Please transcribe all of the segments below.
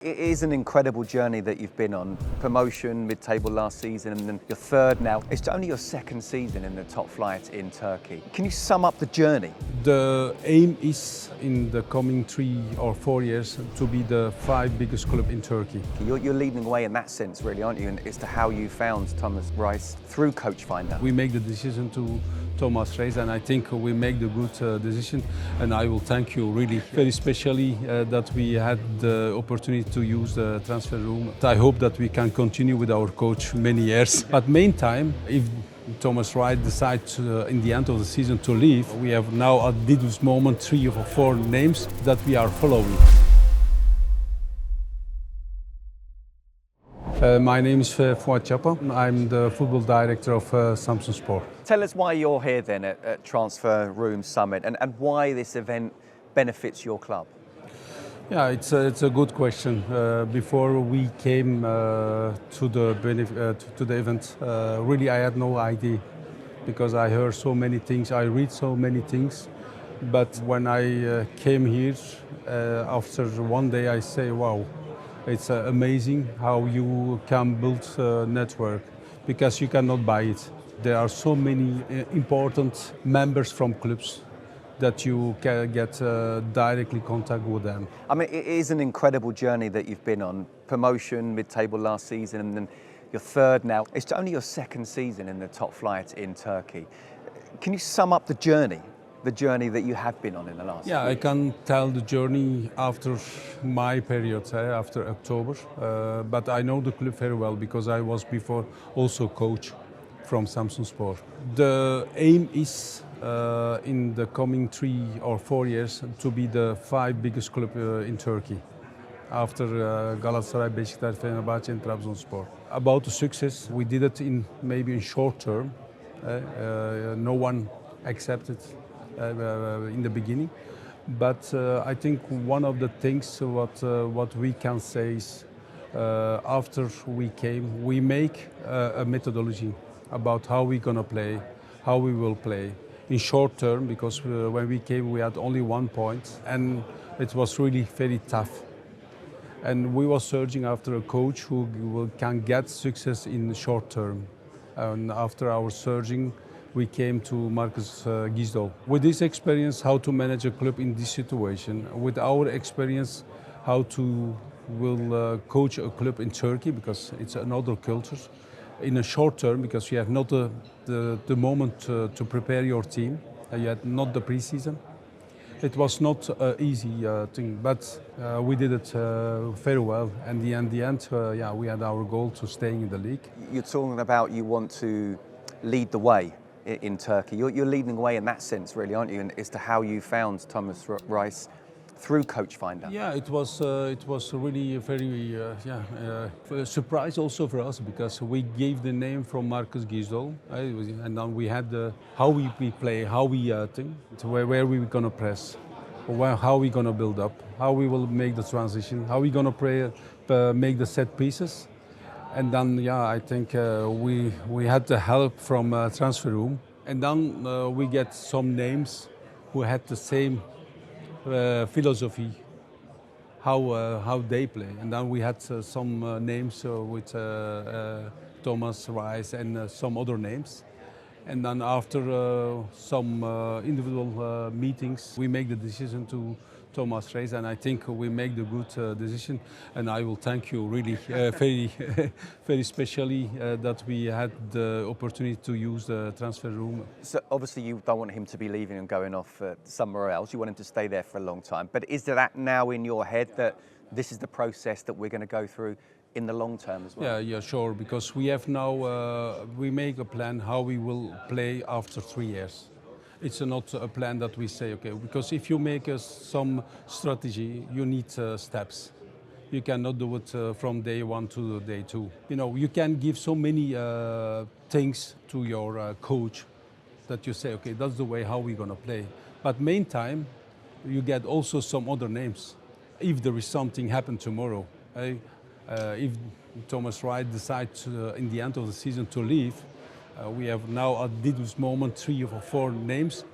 It is an incredible journey that you've been on. Promotion, mid-table last season, and then your third now. It's only your second season in the top flight in Turkey. Can you sum up the journey? The aim is in the coming 3 or 4 years to be the 5 biggest club in Turkey. You're leading the way in that sense, really, aren't you? And as to how you found Thomas Reis through CoachFinder. We make the decision to Thomas Reis, and I think we make the good decision. And I will thank you really, very especially that we had the opportunity to use the TransferRoom. I hope that we can continue with our coach many years. But meantime, if Thomas Reis decides in the end of the season to leave, we have now at this moment 3 or 4 names that we are following. My name is Fuat Capa. I'm the football director of Samsunspor. Tell us why you're here then at TransferRoom Summit and why this event benefits your club. Yeah, it's a good question. Before we came to the event, really I had no idea because I heard so many things, I read so many things. But when I came here, after one day I say, wow, it's amazing how you can build a network because you cannot buy it. There are so many important members from clubs that you can get directly contact with them. I mean, it is an incredible journey that you've been on. Promotion, mid-table last season, and then your third now. It's only your second season in the top flight in Turkey. Can you sum up the journey that you have been on in the last Yeah, year? I can tell the journey after my period, after October. But I know the club very well because I was before also coach from Samsunspor. The aim is in the coming 3 or 4 years to be the 5 biggest club in Turkey after Galatasaray, Beşiktaş, Fenerbahçe and Trabzonspor. About the success, we did it maybe in short term. No one accepted in the beginning, but I think one of the things what we can say is after we came, we make a methodology about how we're gonna play, how we will play in short term, because when we came we had only 1 point and it was really very tough. And we were searching after a coach who can get success in the short term. And after our searching, we came to Marcus Gisdol. With this experience, how to manage a club in this situation, with our experience, how to coach a club in Turkey, because it's another culture, in a short term, because you have not the moment to prepare your team, you had not the preseason. It was not an easy thing, but we did it very well. And in the end, yeah, we had our goal to staying in the league. You're talking about you want to lead the way in Turkey. You're leading the way in that sense, really, aren't you? And as to how you found Thomas Reis through CoachFinder. Yeah, it was really a very a surprise also for us because we gave the name from Marcus Gisdol, and then we had how we play, how we think, where we gonna press, how we gonna build up, how we will make the transition, how we gonna make the set pieces. And then, yeah, I think we had the help from TransferRoom. And then we get some names who had the same philosophy, how they play. And then we had some names with Thomas Reis and some other names. And then after some individual meetings, we make the decision to Thomas Reis, and I think we make the good decision. And I will thank you really very especially that we had the opportunity to use the TransferRoom. So obviously you don't want him to be leaving and going off somewhere else. You want him to stay there for a long time. But is there that now in your head that this is the process that we're going to go through in the long term as well? Yeah, sure. Because we have now we make a plan how we will play after 3 years. It's not a plan that we say, okay, because if you make some strategy, you need steps. You cannot do it from day 1 to day 2. You know, you can give so many things to your coach that you say, okay, that's the way how we're gonna play. But meantime, you get also some other names. If there is something happen tomorrow, if Thomas Reis decides in the end of the season to leave, we have now at this moment 3 or 4 names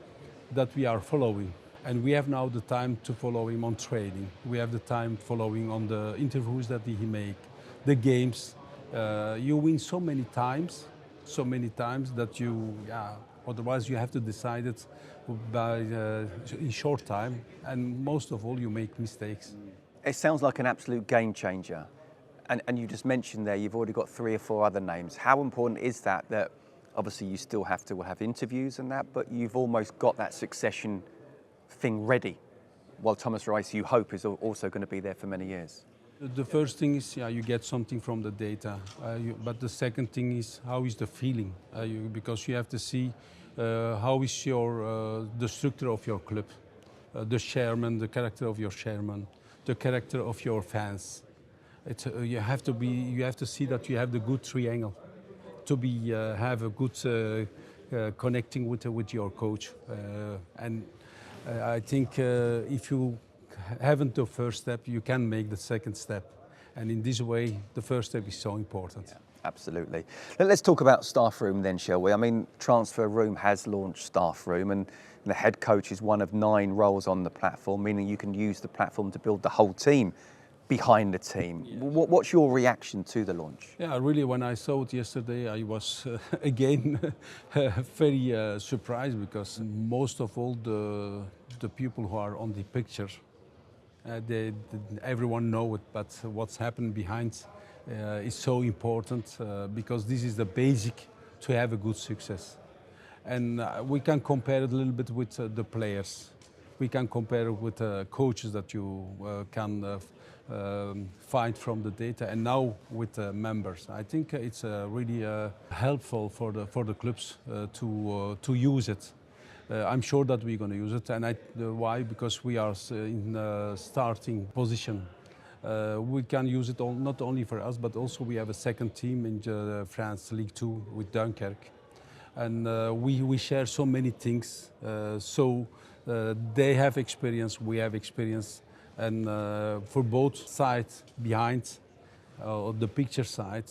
that we are following. And we have now the time to follow him on training. We have the time following on the interviews that he make, the games. You win so many times that otherwise you have to decide it by in short time, and most of all you make mistakes. It sounds like an absolute game changer. And you just mentioned there you've already got 3 or 4 other names. How important is that obviously you still have to have interviews and that, but you've almost got that succession thing ready, while Thomas Reis, you hope, is also going to be there for many years? The first thing is, you get something from the data, but the second thing is, how is the feeling? Because you have to see how is the structure of your club, the chairman, the character of your chairman, the character of your fans. You have to see that you have the good triangle, to have a good connecting with your coach, and I think if you haven't the first step, you can make the second step. And in this way, the first step is so important. Yeah, absolutely. Let's talk about StaffRoom then, shall we? I mean, TransferRoom has launched StaffRoom, and the head coach is one of 9 roles on the platform, meaning you can use the platform to build the whole team behind the team. Yeah. What's your reaction to the launch? Yeah, really, when I saw it yesterday, I was again very surprised, because most of all the people who are on the picture, everyone knows it, but what's happened behind is so important, because this is the basic to have a good success. And we can compare it a little bit with the players. We can compare it with coaches that you can find from the data, and now with members. I think it's really helpful for the clubs to use it. I'm sure that we're going to use it, and why? Because we are in a starting position. We can use it not only for us, but also we have a second team in France League 2 with Dunkirk, and we share so many things. They have experience, we have experience, and for both sides behind the picture side.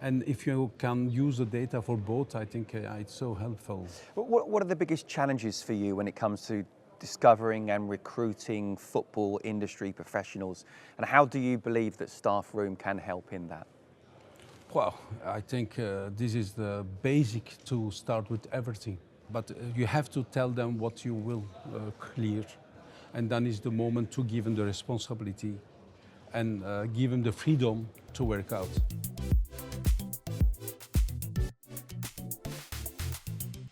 And if you can use the data for both, I think it's so helpful. What are the biggest challenges for you when it comes to discovering and recruiting football industry professionals? And how do you believe that StaffRoom can help in that? Well, I think this is the basic to start with everything. But you have to tell them what you will clear. And then is the moment to give them the responsibility and give them the freedom to work out.